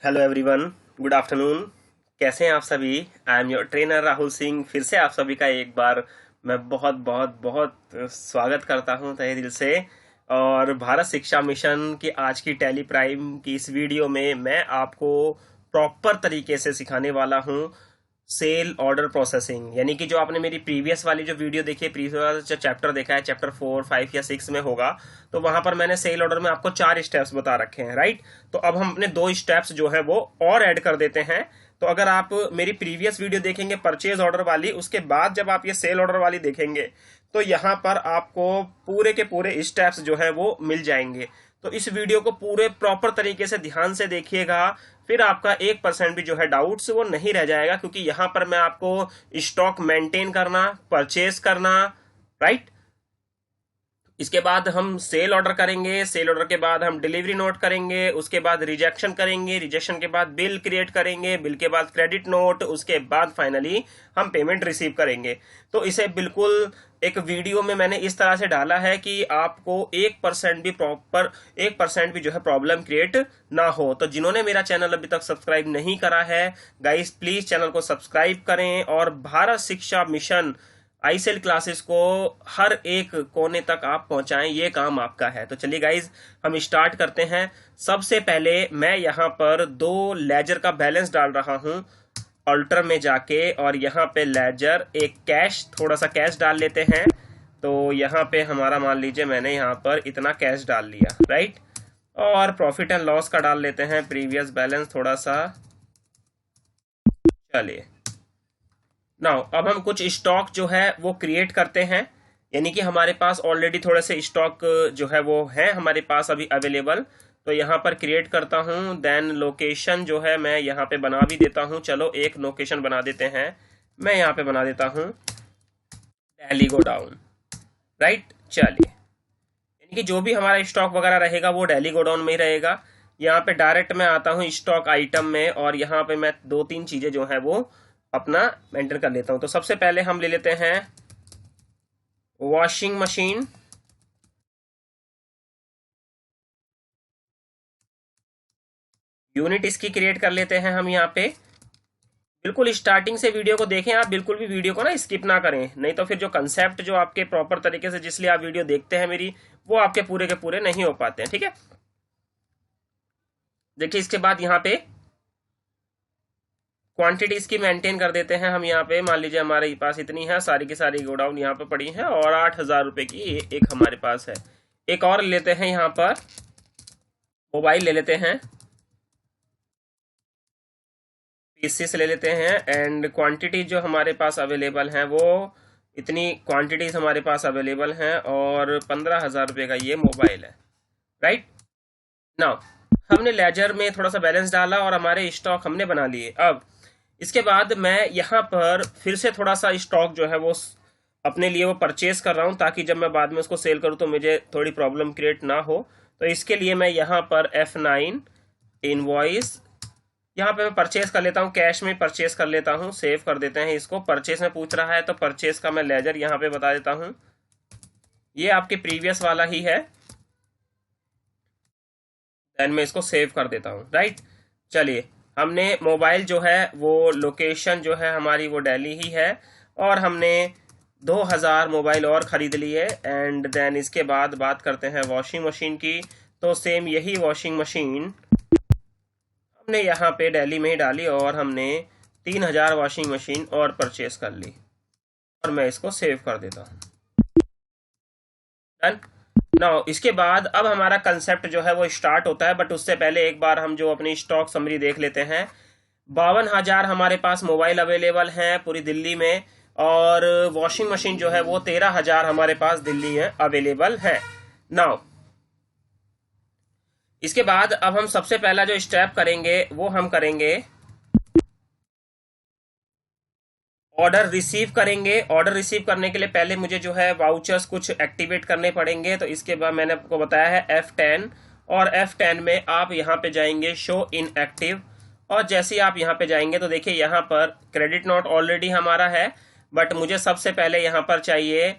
Hello everyone, good afternoon. कैसे हैं आप सभी? I am your trainer Rahul Singh. फिर से आप सभी का एक बार मैं बहुत बहुत बहुत स्वागत करता हूं तहे दिल से। और भारत शिक्षा मिशन की आज की टेली प्राइम की इस वीडियो में मैं आपको प्रॉपर तरीके से सिखाने वाला हूं सेल ऑर्डर प्रोसेसिंग। यानी कि जो आपने मेरी प्रीवियस वाली जो वीडियो देखी है, प्रीवियस वाला जो चैप्टर देखा है, चैप्टर 4, 5 या 6 में होगा, तो वहां पर मैंने सेल ऑर्डर में आपको 4 स्टेप्स बता रखे हैं, राइट। तो अब हम अपने 2 स्टेप्स जो है वो और ऐड कर देते हैं। तो अगर आप मेरी प्रीवियस वीडियो देखेंगे परचेज ऑर्डर वाली, उसके बाद जब आप ये सेल ऑर्डर वाली देखेंगे तो यहाँ पर आपको पूरे के पूरे स्टेप्स जो है वो मिल जाएंगे। तो इस वीडियो को पूरे प्रॉपर तरीके से ध्यान से देखिएगा, फिर आपका 1% भी जो है डाउट्स वो नहीं रह जाएगा, क्योंकि यहां पर मैं आपको स्टॉक मेंटेन करना, परचेज करना, राइट। इसके बाद हम सेल ऑर्डर करेंगे, सेल ऑर्डर के बाद हम डिलीवरी नोट करेंगे, उसके बाद रिजेक्शन करेंगे, रिजेक्शन के बाद बिल क्रिएट करेंगे, बिल के बाद क्रेडिट नोट, उसके बाद फाइनली हम पेमेंट रिसीव करेंगे। तो इसे बिल्कुल एक वीडियो में मैंने इस तरह से डाला है कि आपको 1% भी जो है प्रॉब्लम क्रिएट ना हो। तो जिन्होंने मेरा चैनल अभी तक सब्सक्राइब नहीं करा है, गाइस प्लीज चैनल को सब्सक्राइब करें और भारत शिक्षा मिशन आईसेल क्लासेस को हर एक कोने तक आप पहुंचाएं, ये काम आपका है। तो चलिए गाइज हम स्टार्ट करते हैं। सबसे पहले मैं यहाँ पर 2 लेजर का बैलेंस डाल रहा हूँ अल्टर में जाके, और यहाँ पे लेजर एक कैश, थोड़ा सा कैश डाल लेते हैं। तो यहाँ पे हमारा मान लीजिए मैंने यहाँ पर इतना कैश डाल लिया, राइट। और प्रॉफिट एंड लॉस का डाल लेते हैं प्रीवियस बैलेंस थोड़ा सा। चलिए नाउ अब हम कुछ स्टॉक जो है वो क्रिएट करते हैं। यानी कि हमारे पास ऑलरेडी थोड़े से स्टॉक जो है वो है हमारे पास अभी अवेलेबल। तो यहाँ पर क्रिएट करता हूँ, देन लोकेशन जो है मैं यहाँ पे बना भी देता हूँ। चलो एक लोकेशन बना देते हैं, मैं यहाँ पे बना देता हूँ दिल्ली गोडाउन, राइट। चलिए, यानी कि जो भी हमारा स्टॉक वगैरह रहेगा वो दिल्ली गोडाउन में ही रहेगा। यहाँ पे डायरेक्ट मैं आता हूँ स्टॉक आइटम में, और यहाँ पे मैं 2-3 चीजें जो है वो अपना मेंटेन कर लेता हूं। तो सबसे पहले हम ले लेते हैं वॉशिंग मशीन। यूनिट इसकी क्रिएट कर लेते हैं हम यहाँ पे। बिल्कुल स्टार्टिंग से वीडियो को देखें आप, बिल्कुल भी वीडियो को ना स्किप ना करें, नहीं तो फिर जो कंसेप्ट जो आपके प्रॉपर तरीके से जिसलिए आप वीडियो देखते हैं मेरी, वो आपके पूरे के पूरे नहीं हो पाते हैं, ठीक है। देखिए इसके बाद यहाँ पे क्वांटिटी इसकी मेंटेन कर देते हैं हम। यहाँ पे मान लीजिए हमारे पास इतनी है, सारी की सारी गोडाउन यहाँ पे पड़ी है, और 8,000 रुपए की एक हमारे पास है। एक और लेते हैं, यहाँ पर मोबाइल ले लेते हैं, पीसीस ले लेते हैं, एंड क्वांटिटी जो हमारे पास अवेलेबल हैं वो इतनी क्वांटिटीज हमारे पास अवेलेबल हैं, और 15,000 रुपये का ये मोबाइल है, राइट। नाउ हमने लेजर में थोड़ा सा बैलेंस डाला और हमारे स्टॉक हमने बना लिए। अब इसके बाद मैं यहाँ पर फिर से थोड़ा सा स्टॉक जो है वो अपने लिए वो परचेज कर रहा हूँ, ताकि जब मैं बाद में उसको सेल करूँ तो मुझे थोड़ी प्रॉब्लम क्रिएट ना हो। तो इसके लिए मैं यहाँ पर F9 इनवॉइस, यहाँ पे मैं परचेज कर लेता हूँ, कैश में परचेज कर लेता हूँ। सेव कर देते हैं इसको। परचेज में पूछ रहा है तो परचेज का मैं लेजर यहाँ पे बता देता हूँ, ये आपके प्रीवियस वाला ही है। देन मैं इसको सेव कर देता हूँ, राइट। चलिए, हमने मोबाइल जो है वो लोकेशन जो है हमारी वो दिल्ली ही है, और हमने 2,000 मोबाइल और खरीद लिए। एंड देन इसके बाद बात करते हैं वॉशिंग मशीन की। तो सेम यही वॉशिंग मशीन हमने यहाँ पे दिल्ली में ही डाली, और हमने 3,000 वॉशिंग मशीन और परचेज कर ली, और मैं इसको सेव कर देता हूँ। डन। नाउ इसके बाद अब हमारा कंसेप्ट जो है वो स्टार्ट होता है, बट उससे पहले एक बार हम जो अपनी स्टॉक समरी देख लेते हैं। 52,000 हमारे पास मोबाइल अवेलेबल हैं पूरी दिल्ली में, और वॉशिंग मशीन जो है वो 13,000 हमारे पास दिल्ली में अवेलेबल है। नाउ इसके बाद अब हम सबसे पहला जो स्टेप करेंगे वो हम करेंगे ऑर्डर रिसीव करेंगे। ऑर्डर रिसीव करने के लिए पहले मुझे जो है वाउचर्स कुछ एक्टिवेट करने पड़ेंगे। तो इसके बाद मैंने आपको बताया है F10, और F10 में आप यहाँ पे जाएंगे शो इन एक्टिव, और जैसे ही आप यहाँ पे जाएंगे तो देखिए यहाँ पर क्रेडिट नोट ऑलरेडी हमारा है, बट मुझे सबसे पहले यहाँ पर चाहिए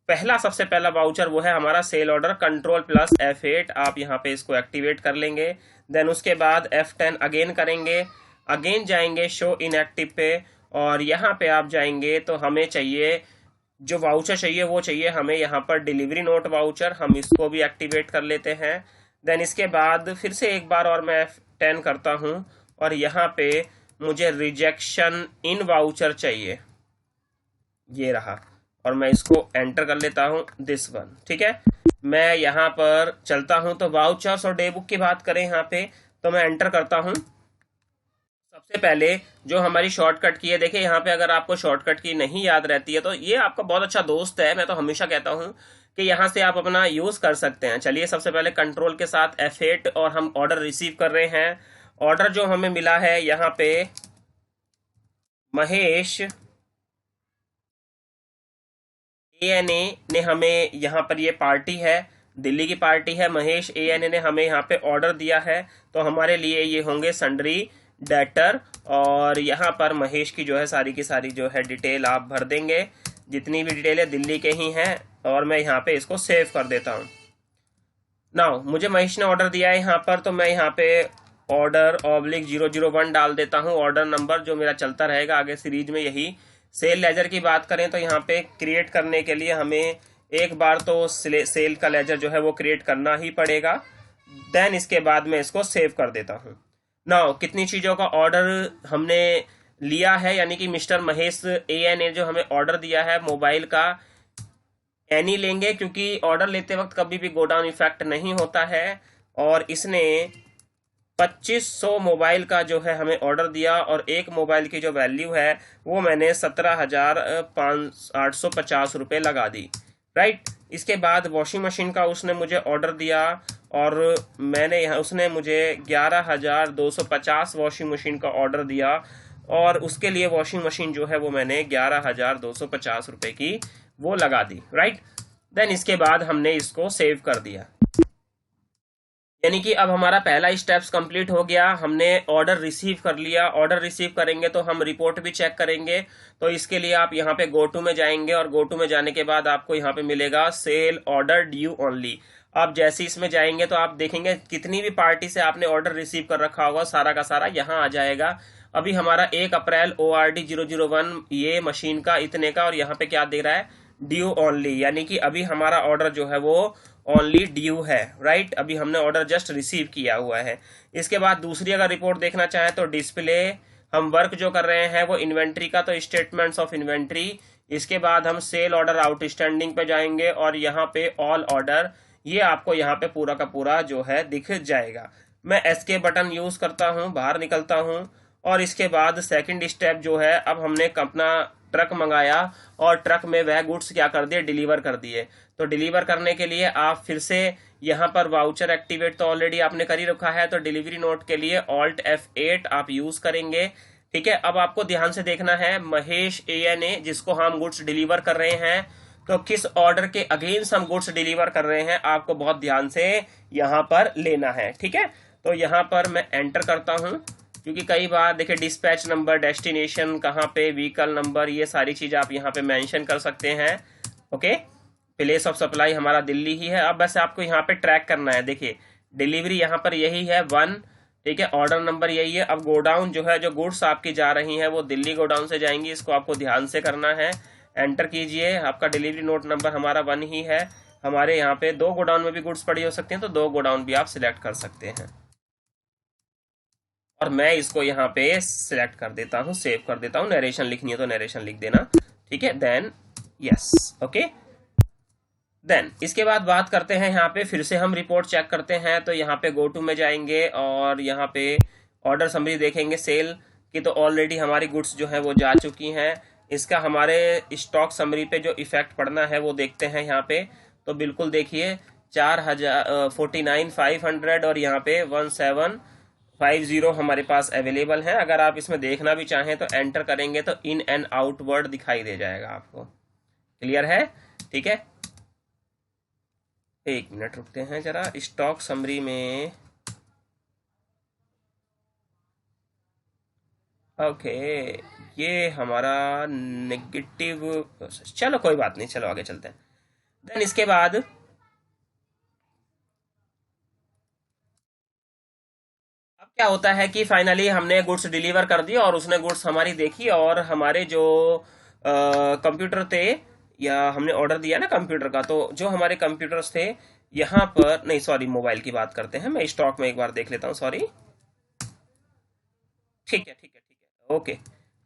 पहला सबसे पहला वाउचर वो है हमारा cell order, control plus F8 आप यहाँ पे इसको एक्टिवेट कर लेंगे। देन उसके बाद F10 अगेन करेंगे, अगेन जाएंगे शो इनएक्टिव पे, और यहाँ पे आप जाएंगे तो हमें चाहिए जो वाउचर चाहिए वो चाहिए हमें यहाँ पर डिलीवरी नोट वाउचर, हम इसको भी एक्टिवेट कर लेते हैं। देन इसके बाद फिर से एक बार और मैं F10 करता हूँ, और यहाँ पे मुझे रिजेक्शन इन वाउचर चाहिए, ये रहा, और मैं इसको एंटर कर लेता हूं दिस वन। ठीक है, मैं यहां पर चलता हूं तो वाउचर्स और डे बुक की बात करें यहाँ पे, तो मैं एंटर करता हूं। सबसे पहले जो हमारी शॉर्टकट की है, देखिए यहाँ पे अगर आपको शॉर्टकट की नहीं याद रहती है तो ये आपका बहुत अच्छा दोस्त है, मैं तो हमेशा कहता हूं कि यहाँ से आप अपना यूज कर सकते हैं। चलिए सबसे पहले कंट्रोल के साथ F8 और हम ऑर्डर रिसीव कर रहे हैं। ऑर्डर जो हमें मिला है यहाँ पे महेश ANA ने हमें, यहाँ पर ये पार्टी है, दिल्ली की पार्टी है, महेश ANA ने हमें यहाँ पे ऑर्डर दिया है, तो हमारे लिए ये होंगे सन्ड्री डेटर, और यहाँ पर महेश की जो है सारी की सारी जो है डिटेल आप भर देंगे, जितनी भी डिटेल है दिल्ली के ही हैं, और मैं यहाँ पे इसको सेव कर देता हूँ। नाउ मुझे महेश ने ऑर्डर दिया है यहाँ पर, तो मैं यहाँ पे ऑर्डर/001 डाल देता हूँ, ऑर्डर नंबर जो मेरा चलता रहेगा आगे सीरीज में। यही सेल लेजर की बात करें तो यहाँ पे क्रिएट करने के लिए हमें एक बार तो सेल का लेजर जो है वो क्रिएट करना ही पड़ेगा। देन इसके बाद मैं इसको सेव कर देता हूँ। नाउ कितनी चीज़ों का ऑर्डर हमने लिया है, यानी कि मिस्टर महेश ANA जो हमें ऑर्डर दिया है मोबाइल का, एनी लेंगे क्योंकि ऑर्डर लेते वक्त कभी भी गोडाउन इफेक्ट नहीं होता है, और इसने 2500 मोबाइल का जो है हमें ऑर्डर दिया, और एक मोबाइल की जो वैल्यू है वो मैंने 17,850 रुपये लगा दी, राइट। इसके बाद वॉशिंग मशीन का उसने मुझे ऑर्डर दिया, और मैंने यहाँ उसने मुझे 11,250 वॉशिंग मशीन का ऑर्डर दिया, और उसके लिए वॉशिंग मशीन जो है वो मैंने 11,250 रुपये की वो लगा दी, राइट। देन इसके बाद हमने इसको सेव कर दिया, यानी कि अब हमारा पहला स्टेप्स कंप्लीट हो गया, हमने ऑर्डर रिसीव कर लिया। ऑर्डर रिसीव करेंगे तो हम रिपोर्ट भी चेक करेंगे, तो इसके लिए आप यहाँ पे गो टू में जाएंगे, और गो टू में जाने के बाद आपको यहाँ पे मिलेगा सेल ऑर्डर ड्यू ओनली। आप जैसे इसमें जाएंगे तो आप देखेंगे कितनी भी पार्टी से आपने ऑर्डर रिसीव कर रखा होगा सारा का सारा यहाँ आ जाएगा। अभी हमारा 1 अप्रैल ORD001 ये मशीन का इतने का, और यहाँ पे क्या दे रहा है, ड्यू ओनली, यानी कि अभी हमारा ऑर्डर जो है वो ओनली ड्यू है, राइट। अभी हमने ऑर्डर जस्ट रिसीव किया हुआ है। इसके बाद दूसरी अगर रिपोर्ट देखना चाहें तो डिस्प्ले, हम वर्क जो कर रहे हैं वो इन्वेंट्री का, तो स्टेटमेंट्स ऑफ इन्वेंट्री। इसके बाद हम सेल ऑर्डर आउटस्टैंडिंग पे जाएंगे, और यहाँ पे ऑल ऑर्डर, ये आपको यहाँ पे पूरा का पूरा जो है दिख जाएगा। मैं एस्केप बटन यूज करता हूँ, बाहर निकलता हूँ, और इसके बाद सेकंड स्टेप जो है, अब हमने अपना ट्रक मंगाया, और ट्रक में वह गुड्स क्या कर दिए, डिलीवर कर दिए। तो डिलीवर करने के लिए आप फिर से यहाँ पर वाउचर एक्टिवेट तो ऑलरेडी आपने कर ही रखा है, तो डिलीवरी नोट के लिए Alt F8 आप यूज करेंगे। ठीक है, अब आपको ध्यान से देखना है, महेश ANA जिसको हम गुड्स डिलीवर कर रहे हैं, तो किस ऑर्डर के अगेंस्ट हम गुड्स डिलीवर कर रहे हैं, आपको बहुत ध्यान से यहाँ पर लेना है। ठीक है, तो यहाँ पर मैं एंटर करता हूँ, क्योंकि कई बार देखिए डिस्पैच नंबर, डेस्टिनेशन कहाँ पे, व्हीकल नंबर, ये सारी चीज आप यहाँ पे मेंशन कर सकते हैं। ओके, प्लेस ऑफ सप्लाई हमारा दिल्ली ही है। अब बस आपको यहाँ पे ट्रैक करना है, देखिए डिलीवरी यहाँ पर यही है 1, ठीक है, ऑर्डर नंबर यही है। अब गोडाउन जो है, जो गुड्स आपकी जा रही हैं वो दिल्ली गोडाउन से जाएंगी, इसको आपको ध्यान से करना है। एंटर कीजिए, आपका डिलीवरी नोट नंबर हमारा 1 ही है। हमारे यहाँ पे 2 गोडाउन में भी गुड्स पड़ी हो सकती हैं, तो 2 गोडाउन भी आप सिलेक्ट कर सकते हैं, और मैं इसको यहाँ पे सिलेक्ट कर देता हूँ, सेव कर देता हूँ। नरेशन लिखनी है तो नरेशन लिख देना, ठीक है। Then yes, okay. देन इसके बाद बात करते हैं, यहाँ पे फिर से हम रिपोर्ट चेक करते हैं, तो यहाँ पे गो टू में जाएंगे, और यहाँ पे ऑर्डर समरी देखेंगे सेल की, तो ऑलरेडी हमारी गुड्स जो है वो जा चुकी हैं। इसका हमारे स्टॉक समरी पे जो इफेक्ट पड़ना है वो देखते हैं यहाँ पे, तो बिल्कुल देखिए 49,500 और यहाँ पे 1750 हमारे पास अवेलेबल है। अगर आप इसमें देखना भी चाहें तो एंटर करेंगे तो इन एंड आउट वर्ड दिखाई दे जाएगा आपको। क्लियर है? ठीक है, एक मिनट रुकते हैं जरा, स्टॉक समरी में। ओके, ये हमारा नेगेटिव, चलो कोई बात नहीं, चलो आगे चलते हैं। देन इसके बाद अब क्या होता है कि फाइनली हमने गुड्स डिलीवर कर दिया और उसने गुड्स हमारी देखी और हमारे जो कंप्यूटर थे, या हमने ऑर्डर दिया ना कंप्यूटर का, तो जो हमारे कंप्यूटर्स थे यहाँ पर, नहीं सॉरी मोबाइल की बात करते हैं, मैं स्टॉक में एक बार देख लेता हूँ, सॉरी। ठीक है ठीक है ठीक है, ओके।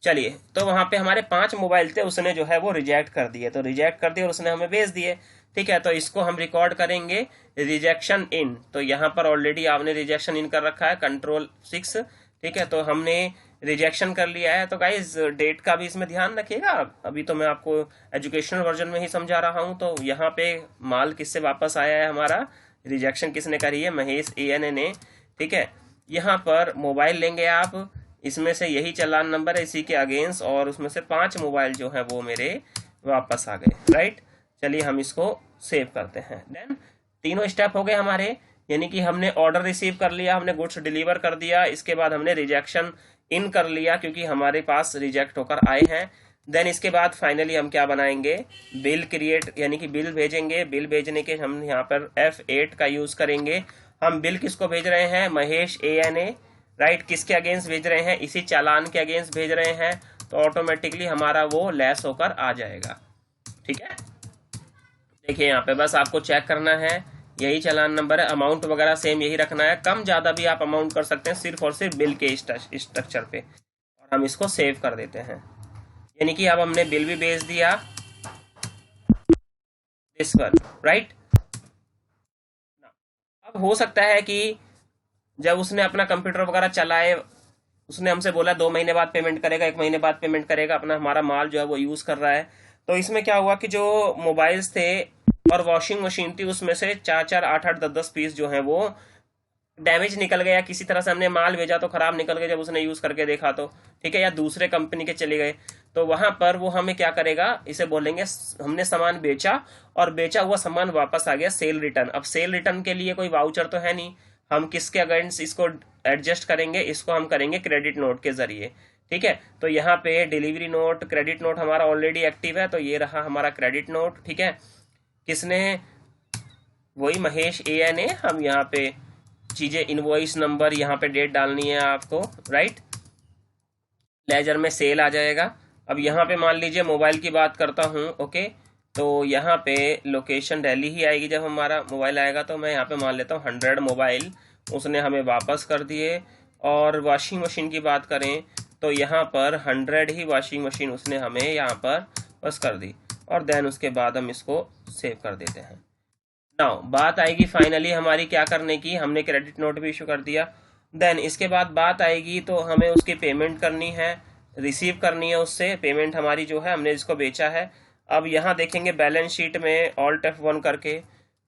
चलिए, तो वहां पे हमारे 5 मोबाइल थे, उसने जो है वो रिजेक्ट कर दिए, तो रिजेक्ट कर दिए और उसने हमें भेज दिए। ठीक है, तो इसको हम रिकॉर्ड करेंगे रिजेक्शन इन। तो यहाँ पर ऑलरेडी आपने रिजेक्शन इन कर रखा है, कंट्रोल 6। ठीक है, तो हमने रिजेक्शन कर लिया है। तो गाइज डेट का भी इसमें ध्यान रखिएगा। अभी तो मैं आपको एजुकेशनल वर्जन में ही समझा रहा हूँ। तो यहाँ पे माल किससे वापस आया है हमारा, रिजेक्शन किसने करी है, महेश AN ने। ठीक है, यहाँ पर मोबाइल लेंगे आप, इसमें से यही चालान नंबर है इसी के अगेंस्ट, और उसमें से 5 मोबाइल जो है वो मेरे वापस आ गए, राइट। चलिए हम इसको सेव करते हैं। देन तीनों स्टेप हो गए हमारे, यानी कि हमने ऑर्डर रिसीव कर लिया, हमने गुड्स डिलीवर कर दिया, इसके बाद हमने रिजेक्शन इन कर लिया क्योंकि हमारे पास रिजेक्ट होकर आए हैं। देन इसके बाद फाइनली हम क्या बनाएंगे, बिल क्रिएट, यानी कि बिल भेजेंगे। बिल भेजने के हम यहाँ पर F8 का यूज करेंगे। हम बिल किसको भेज रहे हैं, महेश AN, राइट। किसके अगेंस्ट भेज रहे हैं, इसी चालान के अगेंस्ट भेज रहे हैं, तो ऑटोमेटिकली हमारा वो लेस होकर आ जाएगा। ठीक है, देखिए यहाँ पे बस आपको चेक करना है, यही चालान नंबर है, अमाउंट वगैरह सेम यही रखना है, कम ज्यादा भी आप अमाउंट कर सकते हैं सिर्फ और सिर्फ बिल के स्ट्रक्चर पे। और हम इसको सेव कर देते हैं, यानी कि अब हमने बिल भी भेज दिया, दिस वन, राइट। अब हो सकता है कि जब उसने अपना कंप्यूटर वगैरह चलाए, उसने हमसे बोला 2 महीने बाद पेमेंट करेगा, 1 महीने बाद पेमेंट करेगा, अपना हमारा माल जो है वो यूज कर रहा है। तो इसमें क्या हुआ कि जो मोबाइल्स थे और वॉशिंग मशीन थी, उसमें से 4-4, 8-8, 10-10 पीस जो है वो डैमेज निकल गया। किसी तरह से हमने माल भेजा तो खराब निकल गया, जब उसने यूज करके देखा तो, ठीक है, या दूसरे कंपनी के चले गए, तो वहां पर वो हमें क्या करेगा, इसे बोलेंगे हमने सामान बेचा और बेचा हुआ सामान वापस आ गया, सेल रिटर्न। अब सेल रिटर्न के लिए कोई वाउचर तो है नहीं, हम किसके अगेंस्ट इसको एडजस्ट करेंगे, इसको हम करेंगे क्रेडिट नोट के जरिए। ठीक है, तो यहाँ पे डिलीवरी नोट, क्रेडिट नोट हमारा ऑलरेडी एक्टिव है, तो ये रहा हमारा क्रेडिट नोट। ठीक है, किसने, वही महेश AN। हम यहाँ पे चीजें, इनवॉइस नंबर, यहाँ पे डेट डालनी है आपको, राइट। लेजर में सेल आ जाएगा। अब यहाँ पे मान लीजिए मोबाइल की बात करता हूँ, ओके, तो यहाँ पे लोकेशन दिल्ली ही आएगी जब हमारा मोबाइल आएगा। तो मैं यहाँ पे मान लेता हूँ 100 मोबाइल उसने हमें वापस कर दिए। और वॉशिंग मशीन की बात करें तो यहाँ पर 100 ही वॉशिंग मशीन उसने हमें यहाँ पर बस कर दी, और देन उसके बाद हम इसको सेव कर देते हैं। नाउ बात आएगी फाइनली हमारी क्या करने की, हमने क्रेडिट नोट भी इशू कर दिया। देन इसके बाद बात आएगी तो हमें उसकी पेमेंट करनी है, रिसीव करनी है उससे पेमेंट हमारी जो है, हमने जिसको बेचा है। अब यहाँ देखेंगे बैलेंस शीट में ऑल्ट F1 करके,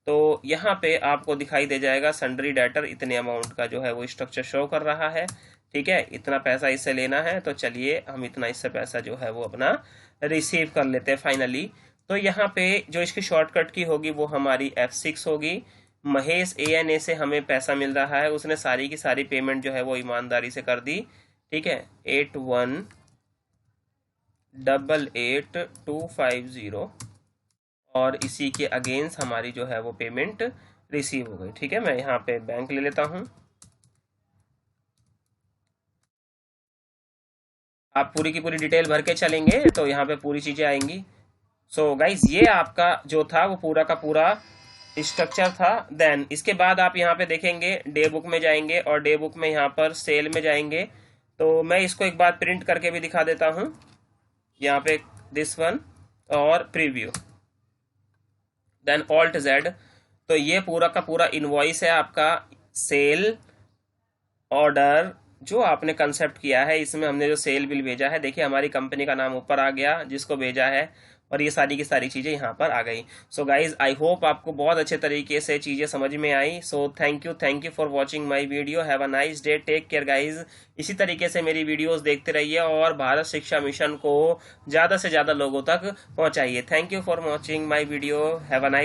तो यहाँ पे आपको दिखाई दे जाएगा सन्ड्री डेटर, इतने अमाउंट का जो है वो स्ट्रक्चर शो कर रहा है। ठीक है, इतना पैसा इससे लेना है, तो चलिए हम इतना इससे पैसा जो है वो अपना रिसीव कर लेते हैं फाइनली। तो यहाँ पे जो इसकी शॉर्टकट की होगी वो हमारी F6 होगी। महेश AN से हमें पैसा मिल रहा है, उसने सारी की सारी पेमेंट जो है वो ईमानदारी से कर दी। ठीक है, 81888250, और इसी के अगेंस्ट हमारी जो है वो पेमेंट रिसीव हो गई। ठीक है, मैं यहाँ पे बैंक ले लेता हूँ, आप पूरी की पूरी डिटेल भर के चलेंगे तो यहाँ पे पूरी चीजें आएंगी। सो गाइज ये आपका जो था वो पूरा का पूरा स्ट्रक्चर था। देन इसके बाद आप यहाँ पे देखेंगे डे बुक में जाएंगे, और डे बुक में यहाँ पर सेल में जाएंगे। तो मैं इसको एक बार प्रिंट करके भी दिखा देता हूँ, यहाँ पे दिस वन और प्रीव्यू, देन ऑल्ट Z। तो ये पूरा का पूरा इनवॉइस है आपका सेल ऑर्डर जो आपने कंसेप्ट किया है। इसमें हमने जो सेल बिल भेजा है, देखिए हमारी कंपनी का नाम ऊपर आ गया जिसको भेजा है, और ये सारी की सारी चीजें यहाँ पर आ गई। सो गाइज आई होप आपको बहुत अच्छे तरीके से चीजें समझ में आई। So thank you for watching my video, have a nice day, take care guys. इसी तरीके से मेरी वीडियोस देखते रहिए और भारत शिक्षा मिशन को ज्यादा से ज्यादा लोगों तक पहुंचाइए। Thank you for watching my video, have a nice